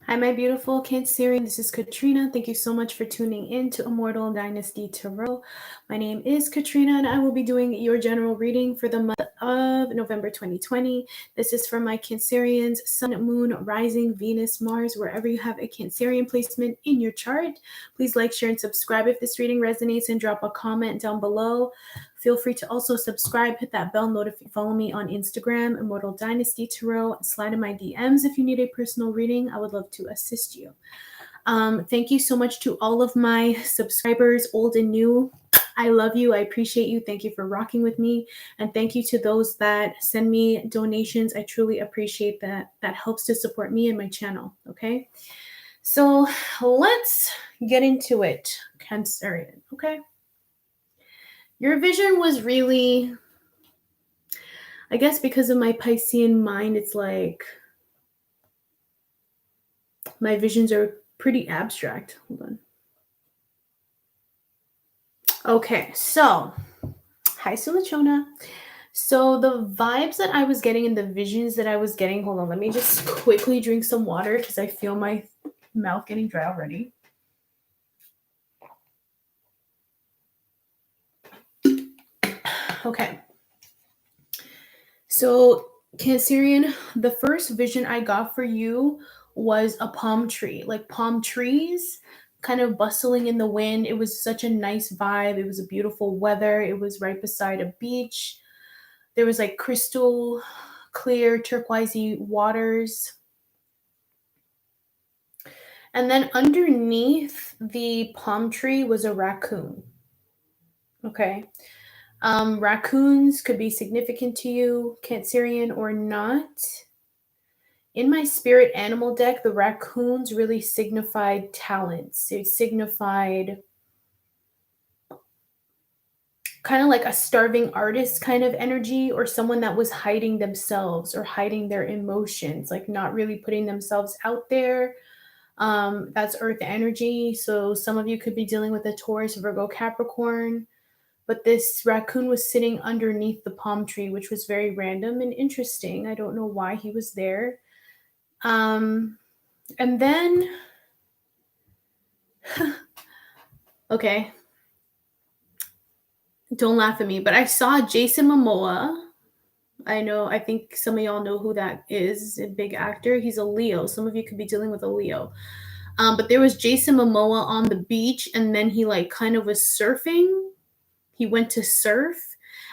Hi, my beautiful Cancerian. This is Katrina. Thank you so much for tuning in to Immortal Dynasty Tarot. My name is Katrina, and I will be doing your general reading for the month of November 2020. This is for my Cancerians, Sun, Moon, Rising, Venus, Mars, wherever you have a Cancerian placement in your chart. Please like, share, and subscribe if this reading resonates, and drop a comment down below. Feel free to also subscribe, hit that bell notification, follow me on Instagram, Immortal Dynasty Tarot, slide in my DMs if you need a personal reading. I would love to assist you. Thank you so much to all of my subscribers, old and new. I love you. I appreciate you. Thank you for rocking with me. And thank you to those that send me donations. I truly appreciate that. That helps to support me and my channel. Okay. So let's get into it. Cancerian. Okay. Your vision was really, I guess because of my Piscean mind, it's like my visions are pretty abstract. Hold on. Okay, so hi, Sulachona. So the vibes that I was getting and the visions that I was getting, hold on, let me just quickly drink some water because I feel my mouth getting dry already. Okay. So Cancerian, the first vision I got for you was a palm tree, like palm trees kind of bustling in the wind. It was such a nice vibe. It was a beautiful weather. It was right beside a beach. There was like crystal clear turquoisey waters. And then underneath the palm tree was a raccoon. Okay. Raccoons could be significant to you, Cancerian, or not. In my spirit animal deck, the raccoons really signified talents. It signified kind of like a starving artist kind of energy, or someone that was hiding themselves or hiding their emotions, like not really putting themselves out there. That's earth energy. So some of you could be dealing with a Taurus, Virgo, Capricorn. But this raccoon was sitting underneath the palm tree, which was very random and interesting. I don't know why he was there. And then, okay, don't laugh at me, but I saw Jason Momoa. I think some of y'all know who that is, a big actor. He's a Leo. Some of you could be dealing with a Leo. But there was Jason Momoa on the beach, and then he like kind of was surfing. He went to surf.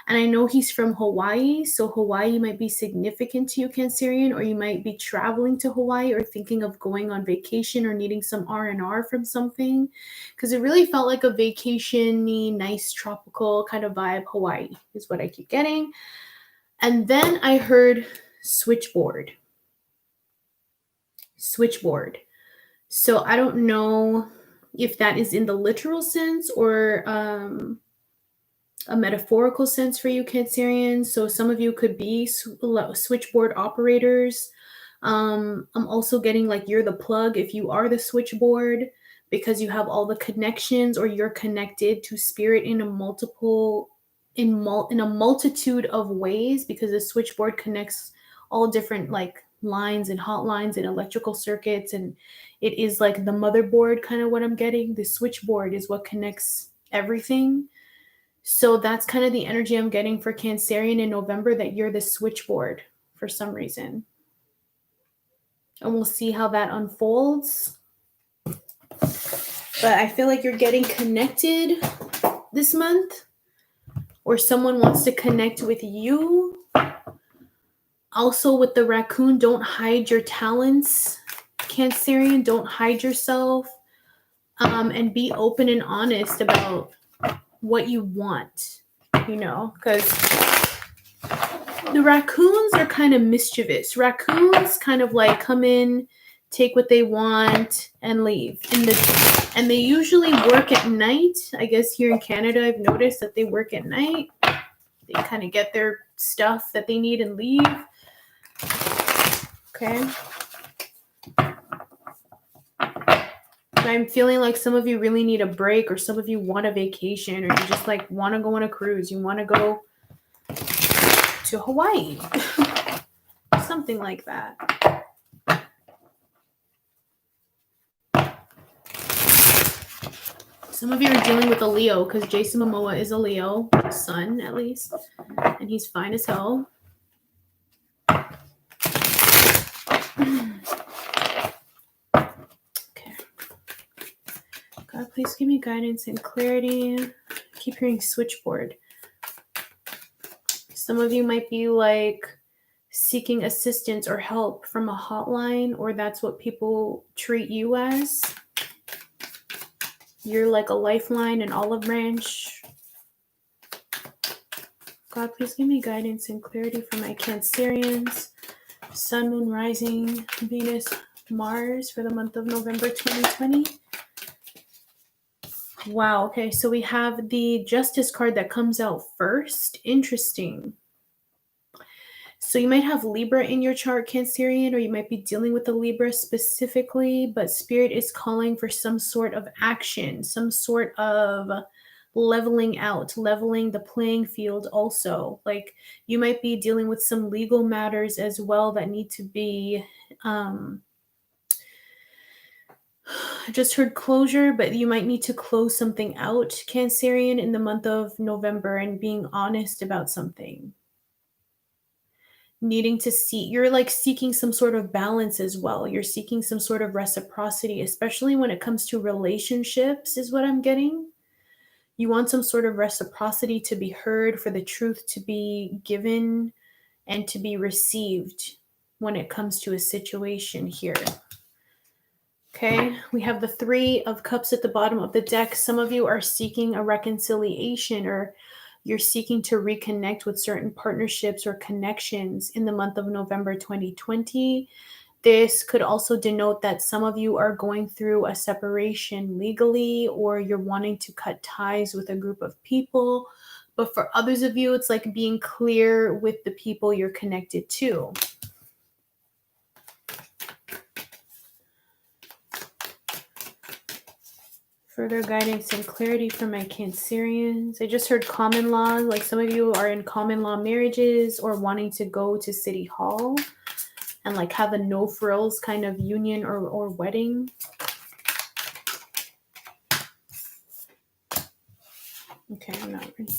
And I know he's from Hawaii, so Hawaii might be significant to you, Cancerian, or you might be traveling to Hawaii or thinking of going on vacation or needing some R&R from something, because it really felt like a vacation-y, nice tropical kind of vibe. Hawaii is what I keep getting. And then I heard switchboard. Switchboard. So I don't know if that is in the literal sense or a metaphorical sense for you, Cancerians. So some of you could be switchboard operators. I'm also getting like you're the plug if you are the switchboard, because you have all the connections, or you're connected to spirit in a multitude of ways, because the switchboard connects all different like lines and hotlines and electrical circuits, and it is like the motherboard, kind of what I'm getting. The switchboard is what connects everything. So that's kind of the energy I'm getting for Cancerian in November, that you're the switchboard for some reason. And we'll see how that unfolds. But I feel like you're getting connected this month, or someone wants to connect with you. Also with the raccoon, don't hide your talents, Cancerian. Don't hide yourself, and be open and honest about what you want, because the raccoons are kind of mischievous. Raccoons kind of like come in, take what they want, and leave. And they usually work at night. I guess here in Canada, I've noticed that they work at night. They kind of get their stuff that they need and leave. Okay. I'm feeling like some of you really need a break, or some of you want a vacation, or you just like want to go on a cruise. You want to go to Hawaii. Something like that. Some of you are dealing with a Leo because Jason Momoa is a Leo, sun at least, and he's fine as hell. Okay. God, please give me guidance and clarity. I keep hearing switchboard. Some of you might be like seeking assistance or help from a hotline, or that's what people treat you as. You're like a lifeline, an olive branch. God, please give me guidance and clarity for my Cancerians. Sun, Moon, Rising, Venus, Mars for the month of November 2020. Wow, okay, so we have the Justice card that comes out first. Interesting. So you might have Libra in your chart, Cancerian, or you might be dealing with a Libra specifically, but Spirit is calling for some sort of action, some sort of leveling out, leveling the playing field also. Like you might be dealing with some legal matters as well that need to be, I just heard closure, but you might need to close something out, Cancerian, in the month of November and being honest about something. Needing to see, you're like seeking some sort of balance as well. You're seeking some sort of reciprocity, especially when it comes to relationships, is what I'm getting. You want some sort of reciprocity to be heard, for the truth to be given and to be received when it comes to a situation here. Okay, we have the Three of Cups at the bottom of the deck. Some of you are seeking a reconciliation, or you're seeking to reconnect with certain partnerships or connections in the month of November 2020. This could also denote that some of you are going through a separation legally, or you're wanting to cut ties with a group of people. But for others of you, it's like being clear with the people you're connected to. Further guidance and clarity for my Cancerians. I just heard common law. Like some of you are in common law marriages or wanting to go to City Hall and like have a no frills kind of union or wedding. Okay, I'm not ready.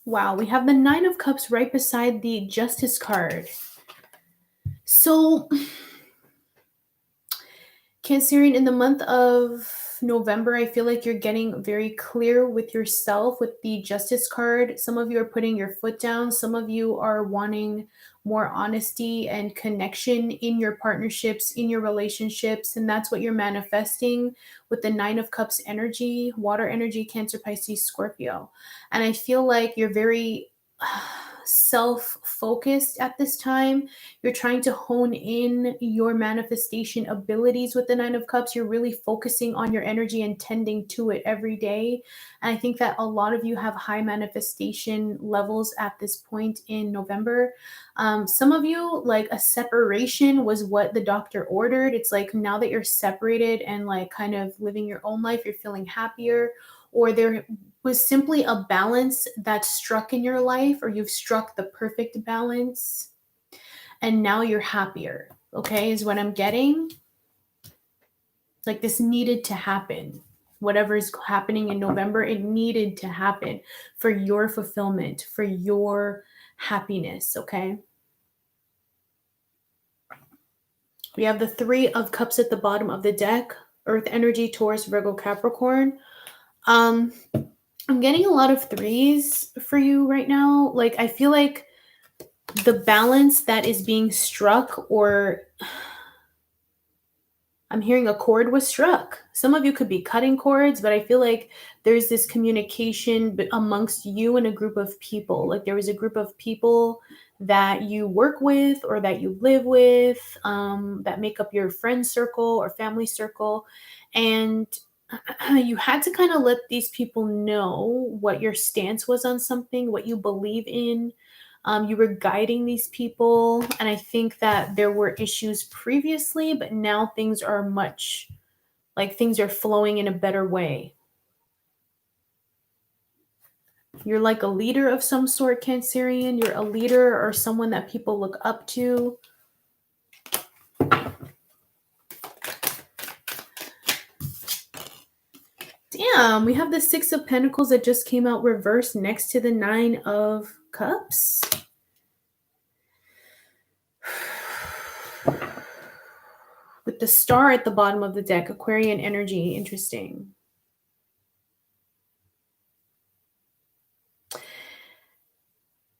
Wow, we have the Nine of Cups right beside the Justice card. So, Cancerian, in the month of November, I feel like you're getting very clear with yourself with the Justice card. Some of you are putting your foot down. Some of you are wanting more honesty and connection in your partnerships, in your relationships. And that's what you're manifesting with the Nine of Cups energy, water energy, Cancer, Pisces, Scorpio. And I feel like you're very self-focused at this time. You're trying to hone in your manifestation abilities with the Nine of Cups. You're really focusing on your energy and tending to it every day. And I think that a lot of you have high manifestation levels at this point in November. Some of you, like a separation was what the doctor ordered. It's like now that you're separated and like kind of living your own life, you're feeling happier, or there was simply a balance that struck in your life, or you've struck the perfect balance and now you're happier, okay, is what I'm getting. Like this needed to happen. Whatever is happening in November, it needed to happen for your fulfillment, for your happiness, okay? We have the Three of Cups at the bottom of the deck, Earth energy, Taurus, Virgo, Capricorn. I'm getting a lot of threes for you right now. Like I feel like the balance that is being struck, or I'm hearing a chord was struck. Some of you could be cutting cords, but I feel like there's this communication amongst you and a group of people. Like there was a group of people that you work with or that you live with, that make up your friend circle or family circle. And you had to kind of let these people know what your stance was on something, what you believe in. You were guiding these people, and I think that there were issues previously, but now things are much, like things are flowing in a better way. You're like a leader of some sort, Cancerian. You're a leader or someone that people look up to. Damn, we have the Six of Pentacles that just came out reversed next to the Nine of Cups. With the Star at the bottom of the deck, Aquarian energy, interesting.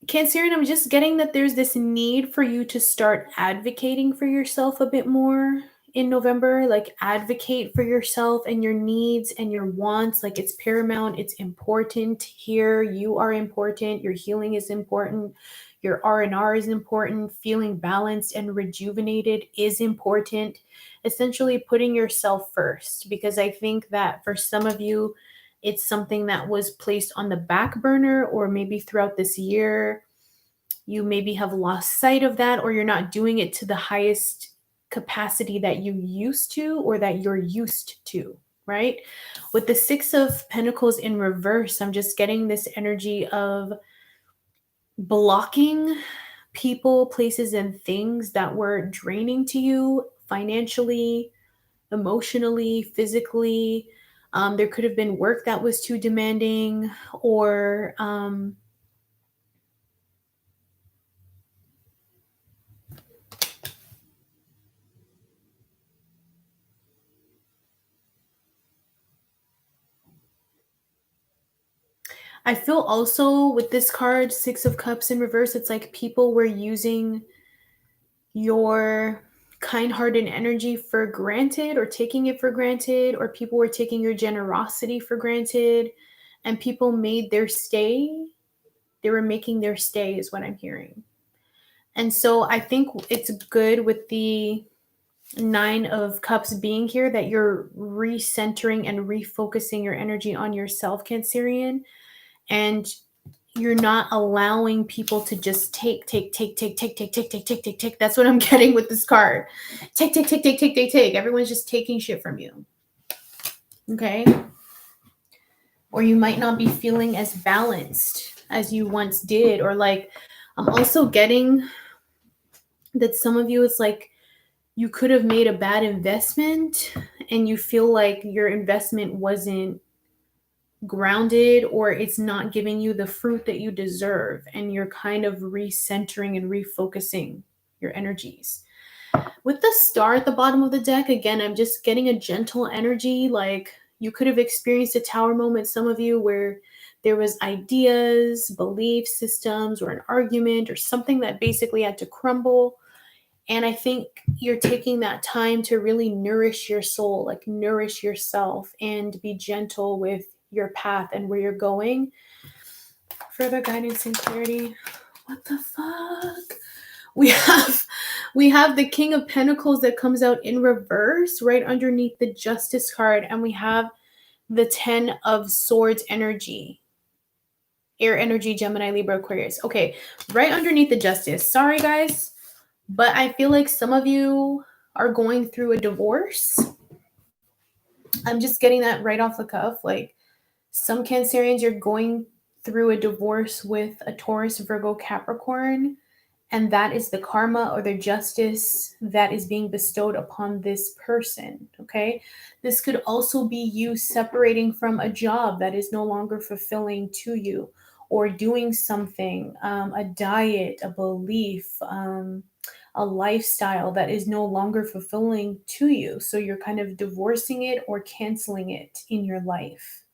Cancerian, I'm just getting that there's this need for you to start advocating for yourself a bit more in November. Like, advocate for yourself and your needs and your wants. Like, it's paramount. It's important here. You are important. Your healing is important. Your R&R is important. Feeling balanced and rejuvenated is important. Essentially putting yourself first, because I think that for some of you, it's something that was placed on the back burner, or maybe throughout this year, you maybe have lost sight of that, or you're not doing it to the highest capacity that you used to, or that you're used to, right? With the Six of Pentacles in reverse, I'm just getting this energy of blocking people, places, and things that were draining to you financially, emotionally, physically. There could have been work that was too demanding, or I feel also with this card, Six of Cups in reverse, it's like people were using your kind-hearted energy for granted, or taking it for granted, or people were taking your generosity for granted, and people made their stay. They were making their stay, is what I'm hearing. And so I think it's good with the Nine of Cups being here that you're recentering and refocusing your energy on yourself, Cancerian, and you're not allowing people to just take. That's what I'm getting with this card. Take. Everyone's just taking shit from you. Okay? Or you might not be feeling as balanced as you once did. Or like, I'm also getting that some of you, it's like you could have made a bad investment and you feel like your investment wasn't grounded, or it's not giving you the fruit that you deserve, and you're kind of recentering and refocusing your energies. With the Star at the bottom of the deck, again, I'm just getting a gentle energy. Like, you could have experienced a tower moment, some of you, where there was ideas, belief systems, or an argument or something that basically had to crumble. And I think you're taking that time to really nourish your soul, like nourish yourself, and be gentle with your path and where you're going. Further guidance and clarity. What the fuck? We have the King of Pentacles that comes out in reverse right underneath the Justice card, and we have the 10 of Swords energy. Air energy, Gemini, Libra, Aquarius. Okay, right underneath the Justice. Sorry, guys, but I feel like some of you are going through a divorce. I'm just getting that right off the cuff. Like, some Cancerians, you're going through a divorce with a Taurus, Virgo, Capricorn, and that is the karma or the justice that is being bestowed upon this person. Okay, this could also be you separating from a job that is no longer fulfilling to you, or doing something, a diet, a belief, a lifestyle that is no longer fulfilling to you. So you're kind of divorcing it or canceling it in your life.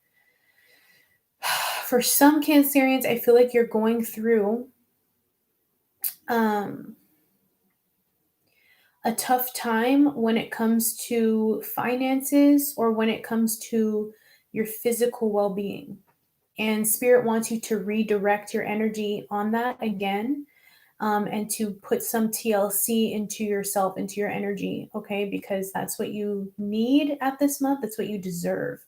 For some Cancerians, I feel like you're going through a tough time when it comes to finances, or when it comes to your physical well-being. And Spirit wants you to redirect your energy on that again, and to put some TLC into yourself, into your energy, okay? Because that's what you need at this month. That's what you deserve.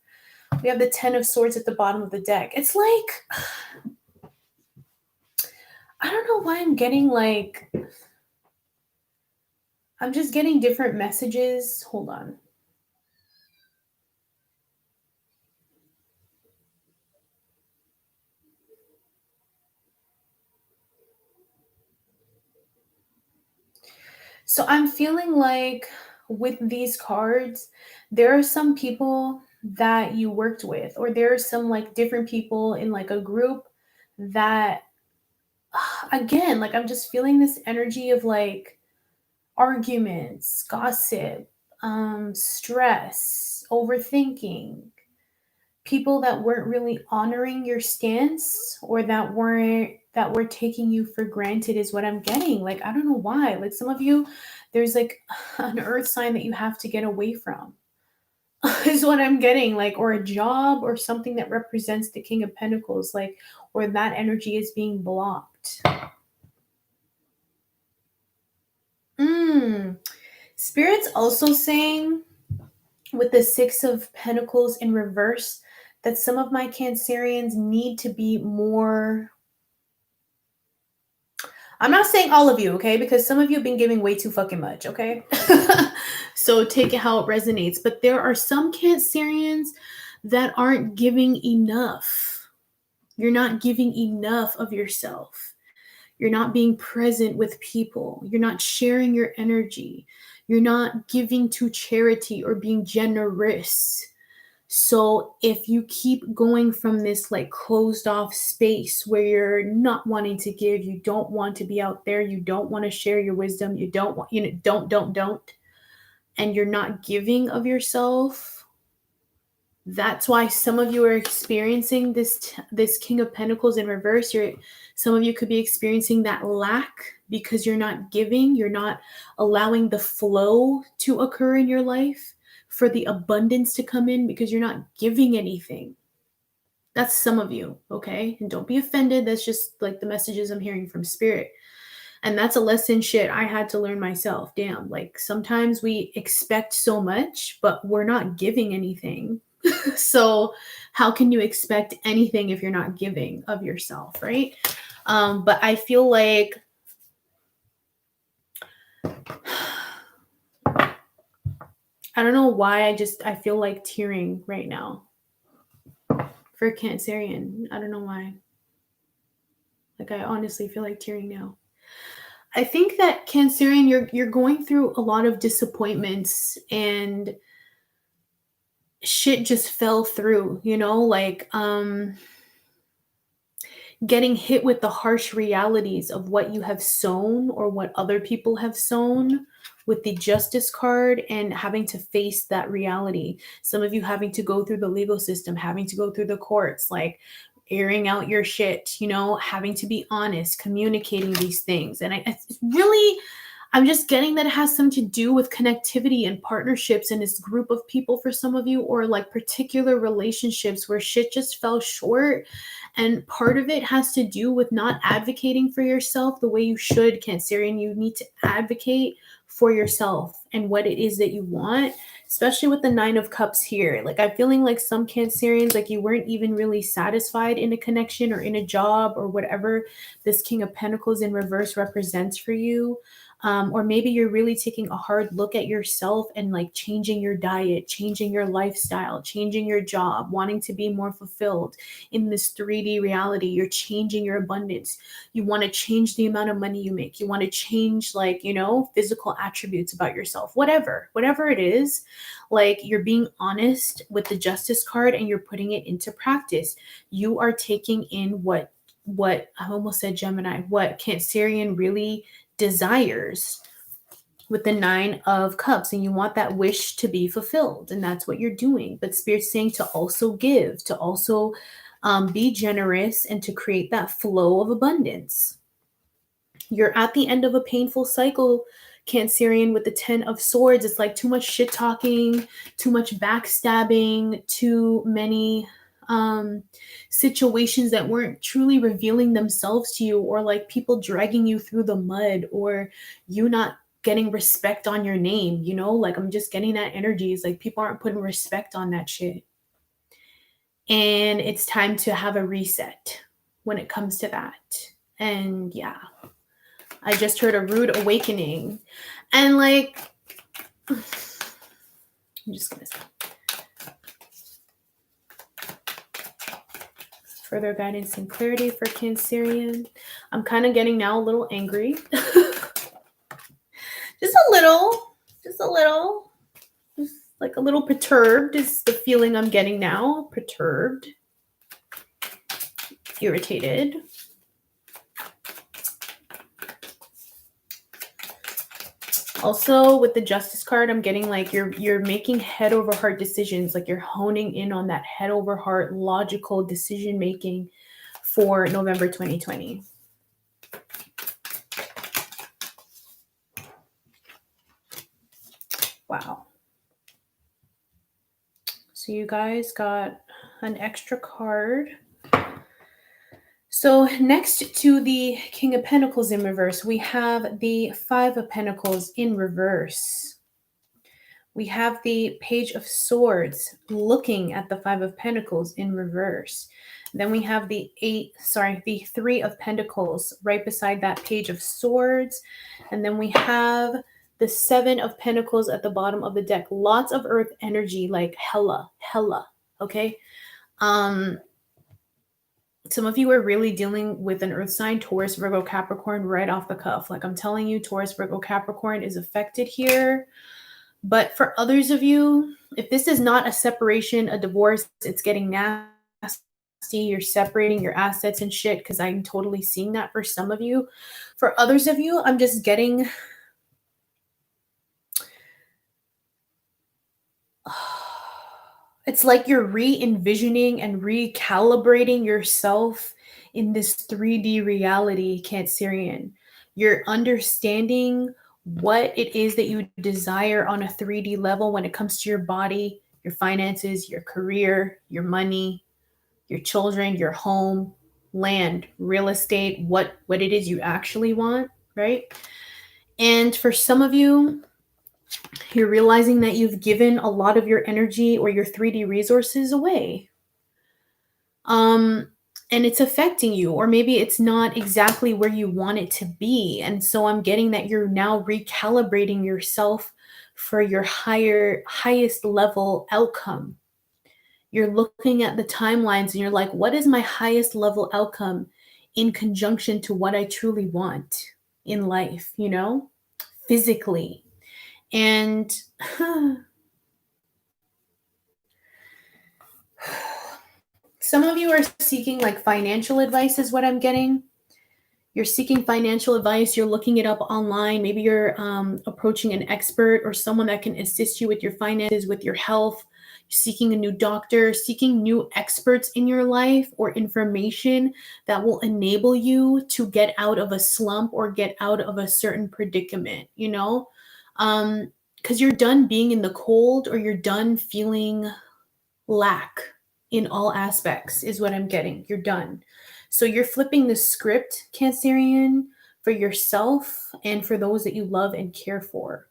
We have the 10 of Swords at the bottom of the deck. It's like, I don't know why I'm getting like, I'm just getting different messages. Hold on. So I'm feeling like with these cards, there are some people that you worked with, or there are some like different people in like a group that, again, like I'm just feeling this energy of like arguments, gossip, stress, overthinking, people that weren't really honoring your stance, or that were taking you for granted is what I'm getting. Like I don't know why. Like some of you, there's like an earth sign that you have to get away from. Is what I'm getting, like, or a job or something that represents the King of Pentacles, like, or that energy is being blocked. Spirit's also saying with the Six of Pentacles in reverse that some of my Cancerians need to be more. I'm not saying all of you, okay? Because some of you have been giving way too fucking much, okay? So take it how it resonates. But there are some Cancerians that aren't giving enough. You're not giving enough of yourself. You're not being present with people. You're not sharing your energy. You're not giving to charity or being generous. So if you keep going from this like closed off space where you're not wanting to give, you don't want to be out there, you don't want to share your wisdom, you don't want, don't, and you're not giving of yourself, that's why some of you are experiencing this King of Pentacles in reverse. Some of you could be experiencing that lack because you're not giving, you're not allowing the flow to occur in your life, for the abundance to come in, because you're not giving anything. That's some of you, okay? And don't be offended. That's just like the messages I'm hearing from Spirit. And that's a lesson shit I had to learn myself. Damn, like sometimes we expect so much, but we're not giving anything. So how can you expect anything if you're not giving of yourself, right? But I feel like I don't know why I feel like tearing right now for Cancerian. I don't know why. Like I honestly feel like tearing now. I think that Cancerian, you're going through a lot of disappointments, and shit just fell through, like getting hit with the harsh realities of what you have sown or what other people have sown with the Justice card, and having to face that reality. Some of you having to go through the legal system, having to go through the courts, like airing out your shit, having to be honest, communicating these things. And I'm just getting that it has something to do with connectivity and partnerships and this group of people for some of you, or like particular relationships where shit just fell short. And part of it has to do with not advocating for yourself the way you should, Cancerian. You need to advocate for yourself and what it is that you want, especially with the Nine of Cups here. Like I'm feeling like some Cancerians, like you weren't even really satisfied in a connection or in a job or whatever this King of Pentacles in reverse represents for you. Or maybe you're really taking a hard look at yourself and like changing your diet, changing your lifestyle, changing your job, wanting to be more fulfilled in this 3D reality. You're changing your abundance. You want to change the amount of money you make. You want to change physical attributes about yourself, whatever it is. Like you're being honest with the Justice card and you're putting it into practice. You are taking in what I almost said Gemini, what Cancerian really desires with the Nine of Cups, and you want that wish to be fulfilled, and that's what you're doing. But Spirit's saying to also give, to also be generous, and to create that flow of abundance. You're at the end of a painful cycle, Cancerian, with the 10 of Swords. It's like too much shit talking, too much backstabbing, too many situations that weren't truly revealing themselves to you, or like people dragging you through the mud, or you not getting respect on your name, like I'm just getting that energy. It's like people aren't putting respect on that shit. And it's time to have a reset when it comes to that. And yeah, I just heard a rude awakening. And like, I'm just gonna say, further guidance and clarity for Cancerian. I'm kind of getting now a little angry. just a little. like a little perturbed is the feeling I'm getting now. Perturbed, irritated. Also, with the Justice card, I'm getting like you're making head over heart decisions, like you're honing in on that head over heart logical decision making for November 2020. Wow. So you guys got an extra card. So next to the King of Pentacles in reverse, we have the Five of Pentacles in reverse. We have the Page of Swords looking at the Five of Pentacles in reverse. Then we have the Three of Pentacles right beside that Page of Swords. And then we have the Seven of Pentacles at the bottom of the deck. Lots of earth energy, like hella, okay? Some of you are really dealing with an earth sign, Taurus, Virgo, Capricorn, right off the cuff. Like I'm telling you, Taurus, Virgo, Capricorn is affected here. But for others of you, if this is not a separation, a divorce, it's getting nasty. You're separating your assets and shit, because I'm totally seeing that for some of you. For others of you, I'm just getting... It's like you're re-envisioning and recalibrating yourself in this 3D reality, Cancerian. You're understanding what it is that you desire on a 3D level when it comes to your body, your finances, your career, your money, your children, your home, land, real estate, what it is you actually want, right? And for some of you, you're realizing that you've given a lot of your energy or your 3D resources away. And it's affecting you, or maybe it's not exactly where you want it to be. And so I'm getting that you're now recalibrating yourself for your highest level outcome. You're looking at the timelines and you're like, what is my highest level outcome in conjunction to what I truly want in life, physically? And some of you are seeking like financial advice is what I'm getting. You're seeking financial advice. You're looking it up online. Maybe you're approaching an expert or someone that can assist you with your finances, with your health. You're seeking a new doctor, seeking new experts in your life or information that will enable you to get out of a slump or get out of a certain predicament, because you're done being in the cold, or you're done feeling lack in all aspects is what I'm getting. You're done. So you're flipping the script, Cancerian, for yourself and for those that you love and care for.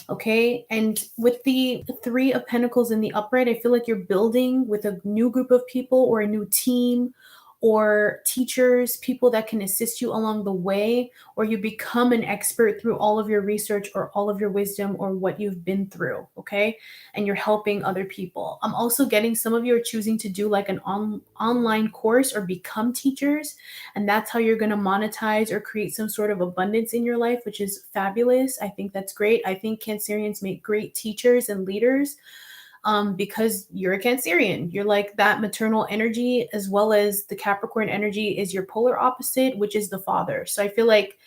Okay. And with the Three of Pentacles in the upright, I feel like you're building with a new group of people or a new team or teachers, people that can assist you along the way, or you become an expert through all of your research or all of your wisdom or what you've been through, okay? And you're helping other people. I'm also getting some of you are choosing to do like an online course or become teachers, and that's how you're going to monetize or create some sort of abundance in your life, which is fabulous. I think that's great. I think Cancerians make great teachers and leaders. Because you're a Cancerian. You're like that maternal energy, as well as the Capricorn energy is your polar opposite, which is the father. So I feel like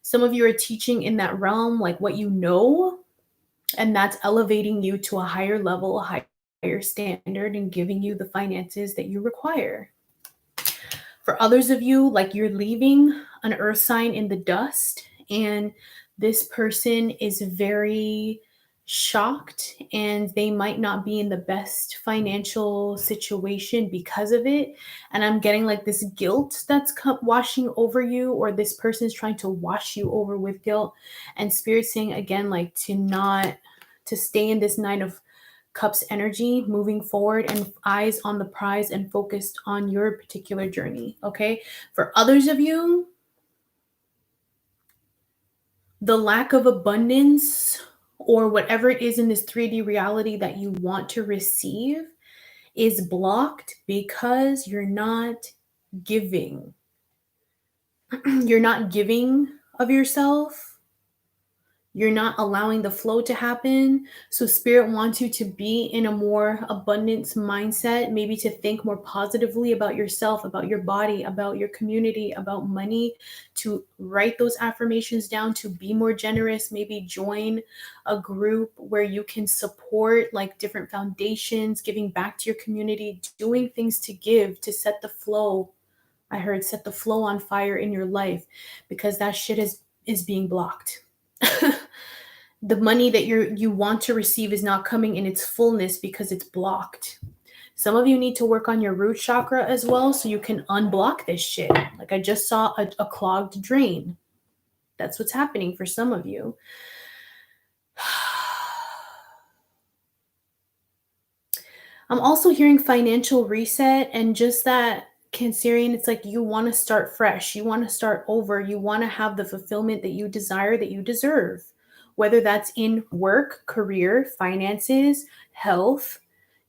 some of you are teaching in that realm, like what you know, and that's elevating you to a higher level, a higher standard, and giving you the finances that you require. For others of you, like you're leaving an earth sign in the dust, and this person is very shocked and they might not be in the best financial situation because of it. And I'm getting like this guilt that's washing over you, or this person's trying to wash you over with guilt. And Spirit saying again, like to stay in this Nine of Cups energy, moving forward and eyes on the prize and focused on your particular journey. Okay. For others of you, the lack of abundance or whatever it is in this 3D reality that you want to receive is blocked because you're not giving. You're not giving of yourself. You're not allowing the flow to happen. So spirit wants you to be in a more abundance mindset, maybe to think more positively about yourself, about your body, about your community, about money, to write those affirmations down, to be more generous, maybe join a group where you can support like different foundations, giving back to your community, doing things to give, to set the flow. I heard set the flow on fire in your life, because that shit is being blocked. The money that you want to receive is not coming in its fullness because it's blocked. Some of you need to work on your root chakra as well, so you can unblock this shit. Like I just saw a clogged drain. That's what's happening for some of you. I'm also hearing financial reset, and just that Cancerian, it's like you want to start fresh. You want to start over. You want to have the fulfillment that you desire, that you deserve, whether that's in work, career, finances, health,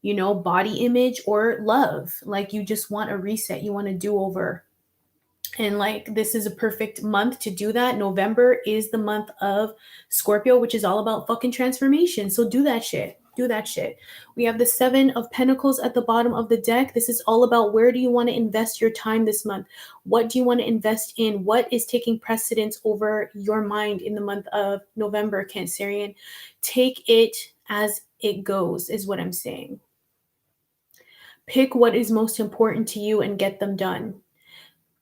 body image, or love. Like you just want a reset. You want a do-over. And like this is a perfect month to do that. November is the month of Scorpio, which is all about fucking transformation. So do that shit. Do that shit. We have the 7 of Pentacles at the bottom of the deck. This is all about where do you want to invest your time this month? What do you want to invest in? What is taking precedence over your mind in the month of November, Cancerian? Take it as it goes, is what I'm saying. Pick what is most important to you and get them done.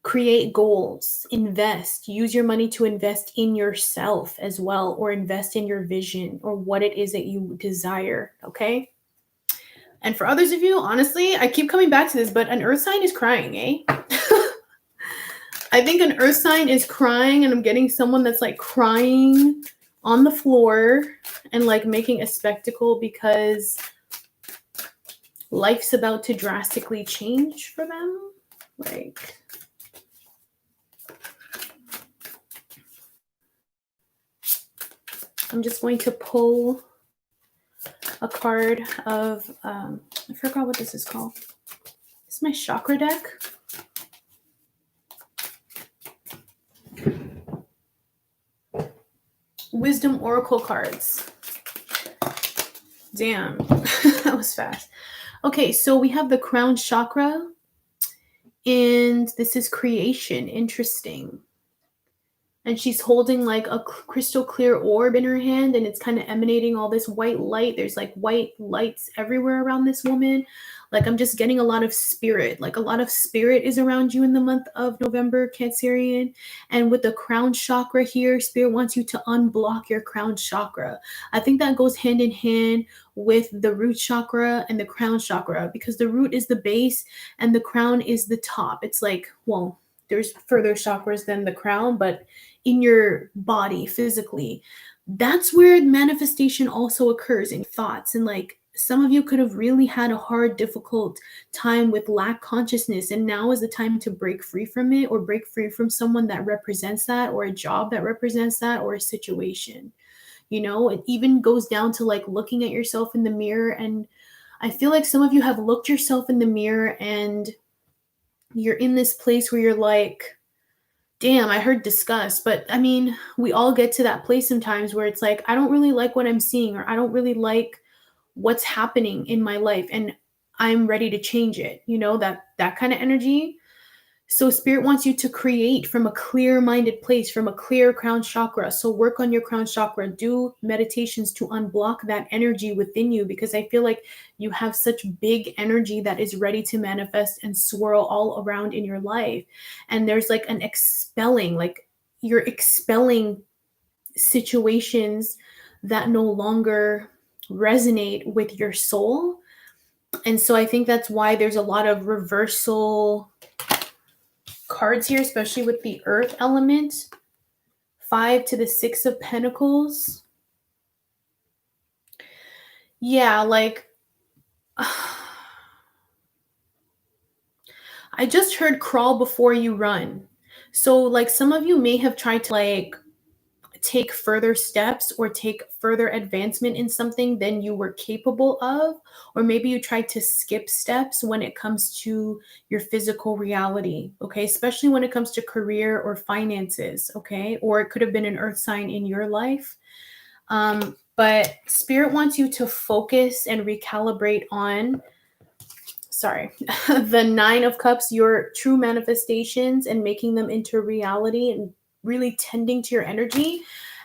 Create goals, invest, use your money to invest in yourself as well, or invest in your vision or what it is that you desire. Okay. And for others of you, honestly, I keep coming back to this, but an earth sign is crying, eh? I think an earth sign is crying, and I'm getting someone that's like crying on the floor and like making a spectacle because life's about to drastically change for them. Like, I'm just going to pull a card of, I forgot what this is called. It's my chakra deck. Wisdom Oracle cards. Damn, that was fast. Okay, so we have the crown chakra, and this is creation. Interesting. And she's holding like a crystal clear orb in her hand, and it's kind of emanating all this white light. There's like white lights everywhere around this woman. Like I'm just getting a lot of spirit. Like a lot of spirit is around you in the month of November, Cancerian. And with the crown chakra here, spirit wants you to unblock your crown chakra. I think that goes hand in hand with the root chakra and the crown chakra, because the root is the base and the crown is the top. It's like, well, there's further chakras than the crown, but in your body physically, that's where manifestation also occurs, in thoughts. And like some of you could have really had a hard, difficult time with lack consciousness, and now is the time to break free from it, or break free from someone that represents that, or a job that represents that, or a situation. It even goes down to like looking at yourself in the mirror. And I feel like some of you have looked yourself in the mirror and you're in this place where you're like, damn, I heard disgust. But I mean, we all get to that place sometimes where it's like, I don't really like what I'm seeing, or I don't really like what's happening in my life, and I'm ready to change it. That kind of energy. So spirit wants you to create from a clear-minded place, from a clear crown chakra. So work on your crown chakra, do meditations to unblock that energy within you, because I feel like you have such big energy that is ready to manifest and swirl all around in your life. And there's like an expelling, like you're expelling situations that no longer resonate with your soul. And so I think that's why there's a lot of reversal cards here, especially with the earth element. 5 to the 6 of Pentacles. Yeah, like I just heard crawl before you run. So like some of you may have tried to like take further steps or take further advancement in something than you were capable of, or maybe you tried to skip steps when it comes to your physical reality, okay, especially when it comes to career or finances, okay, or it could have been an earth sign in your life. But Spirit wants you to focus and recalibrate on, the Nine of Cups, your true manifestations, and making them into reality and really tending to your energy.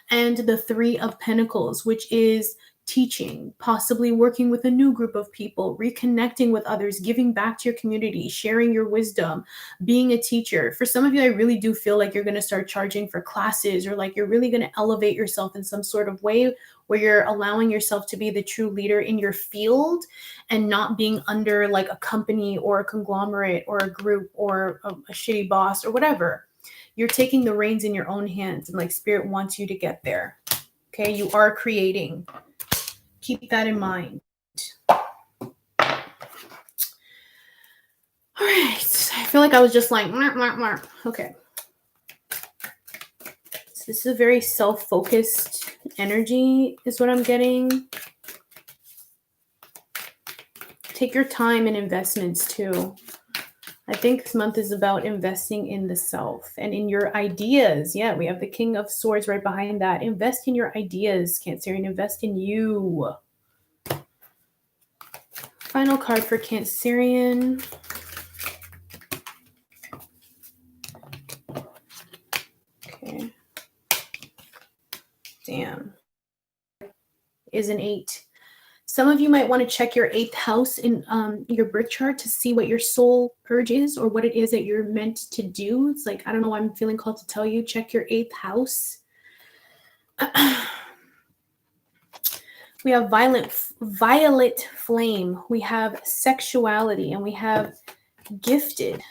And the Three of Pentacles, which is teaching, possibly working with a new group of people, reconnecting with others, giving back to your community, sharing your wisdom, being a teacher. For some of you, I really do feel like you're going to start charging for classes, or like you're really going to elevate yourself in some sort of way where you're allowing yourself to be the true leader in your field and not being under like a company or a conglomerate or a group or a shitty boss or whatever. You're taking the reins in your own hands, and like Spirit wants you to get there. Okay, you are creating. Keep that in mind. All right, I feel like I was just like, okay. So this is a very self-focused energy is what I'm getting. Take your time and investments too. I think this month is about investing in the self and in your ideas. Yeah, we have the King of Swords right behind that. Invest in your ideas, Cancerian. Invest in you. Final card for Cancerian. Okay. Damn. Is an 8. Some of you might want to check your 8th house in your birth chart to see what your soul urge is or what it is that you're meant to do. It's like, I don't know why I'm feeling called to tell you, check your 8th house. We have violet flame. We have sexuality, and we have gifted.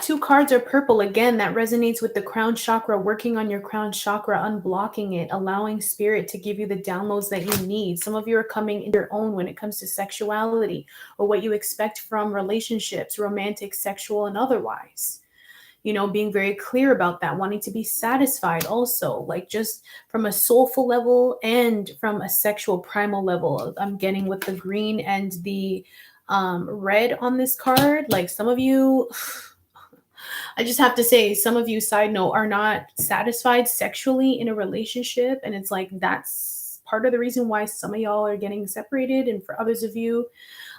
Two cards are purple. Again, that resonates with the crown chakra, working on your crown chakra, unblocking it, allowing Spirit to give you the downloads that you need. Some of you are coming in your own when it comes to sexuality or what you expect from relationships, romantic, sexual, and otherwise. You know, being very clear about that, wanting to be satisfied also, like just from a soulful level and from a sexual primal level. I'm getting with the green and the red on this card. Like some of you... I just have to say, some of you, side note, are not satisfied sexually in a relationship. And it's like, that's part of the reason why some of y'all are getting separated. And for others of you,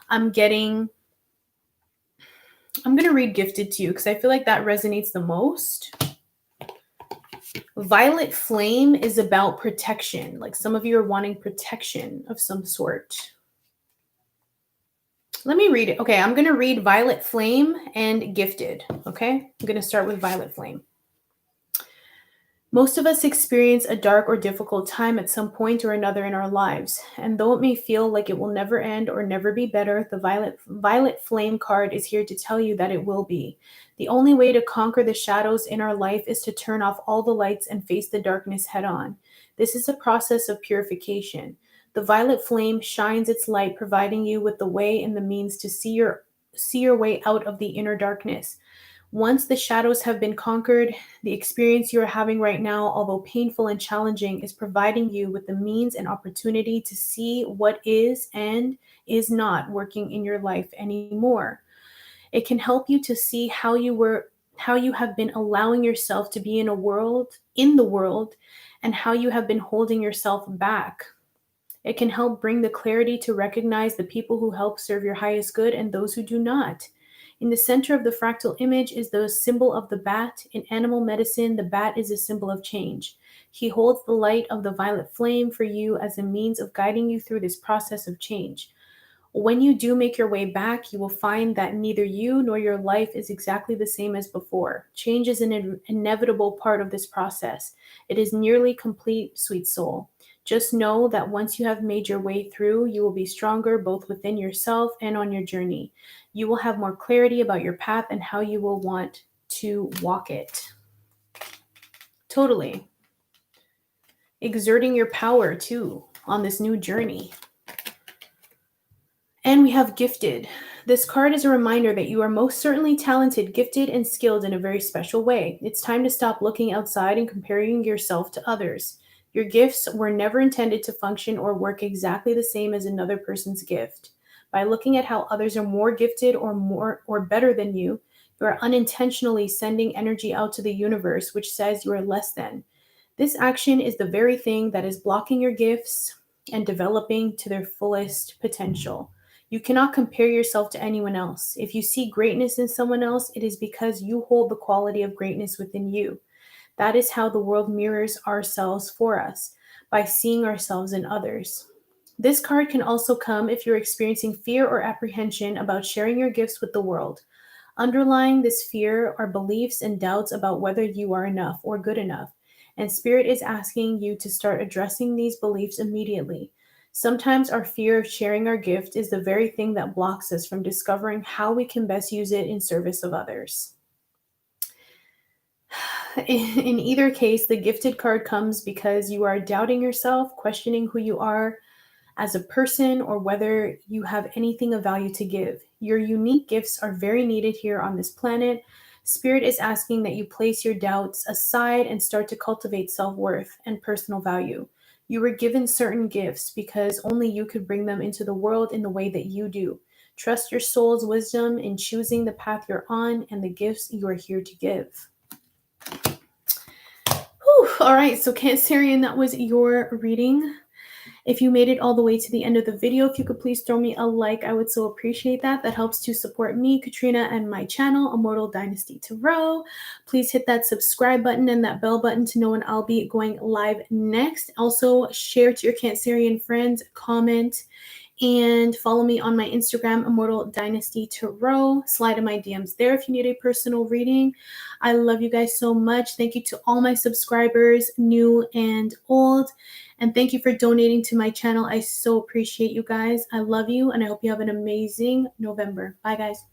I'm going to read gifted to you because I feel like that resonates the most. Violet flame is about protection. Like some of you are wanting protection of some sort. Let me read it. Okay, I'm going to read Violet Flame and Gifted. Okay, I'm going to start with Violet Flame. Most of us experience a dark or difficult time at some point or another in our lives. And though it may feel like it will never end or never be better, the Violet Flame card is here to tell you that it will be. The only way to conquer the shadows in our life is to turn off all the lights and face the darkness head on. This is a process of purification. The violet flame shines its light, providing you with the way and the means to see your way out of the inner darkness. Once the shadows have been conquered, the experience you are having right now, although painful and challenging, is providing you with the means and opportunity to see what is and is not working in your life anymore. It can help you to see how you have been allowing yourself to be in the world, and how you have been holding yourself back. It can help bring the clarity to recognize the people who help serve your highest good and those who do not. In the center of the fractal image is the symbol of the bat. In animal medicine, the bat is a symbol of change. He holds the light of the violet flame for you as a means of guiding you through this process of change. When you do make your way back, you will find that neither you nor your life is exactly the same as before. Change is an inevitable part of this process. It is nearly complete, sweet soul. Just know that once you have made your way through, you will be stronger both within yourself and on your journey. You will have more clarity about your path and how you will want to walk it. Totally. Exerting your power too on this new journey. And we have gifted. This card is a reminder that you are most certainly talented, gifted, and skilled in a very special way. It's time to stop looking outside and comparing yourself to others. Your gifts were never intended to function or work exactly the same as another person's gift. By looking at how others are more gifted or better than you, You are unintentionally sending energy out to the universe, which says you are less than. This action is the very thing that is blocking your gifts and developing to their fullest potential. You cannot compare yourself to anyone else. If you see greatness in someone else, it is because you hold the quality of greatness within you. That is how the world mirrors ourselves for us, by seeing ourselves in others. This card can also come if you're experiencing fear or apprehension about sharing your gifts with the world. Underlying this fear are beliefs and doubts about whether you are enough or good enough, and Spirit is asking you to start addressing these beliefs immediately. Sometimes our fear of sharing our gift is the very thing that blocks us from discovering how we can best use it in service of others. In either case, the gifted card comes because you are doubting yourself, questioning who you are as a person, or whether you have anything of value to give. Your unique gifts are very needed here on this planet. Spirit is asking that you place your doubts aside and start to cultivate self worth and personal value. You were given certain gifts because only you could bring them into the world in the way that you do. Trust your soul's wisdom in choosing the path you're on and the gifts you are here to give. Whew. All right, so Cancerian, that was your reading. If you made it all the way to the end of the video, if you could please throw me a like, I would so appreciate that. That helps to support me, Katrina, and my channel, Immortal Dynasty Tarot. Please hit that subscribe button and that bell button to know when I'll be going live next. Also, share to your Cancerian friends, comment, and follow me on my Instagram, Immortal Dynasty Tarot. Slide in my DMs there if you need a personal reading. I love you guys so much. Thank you to all my subscribers, new and old. And thank you for donating to my channel. I so appreciate you guys. I love you, and I hope you have an amazing November. Bye, guys.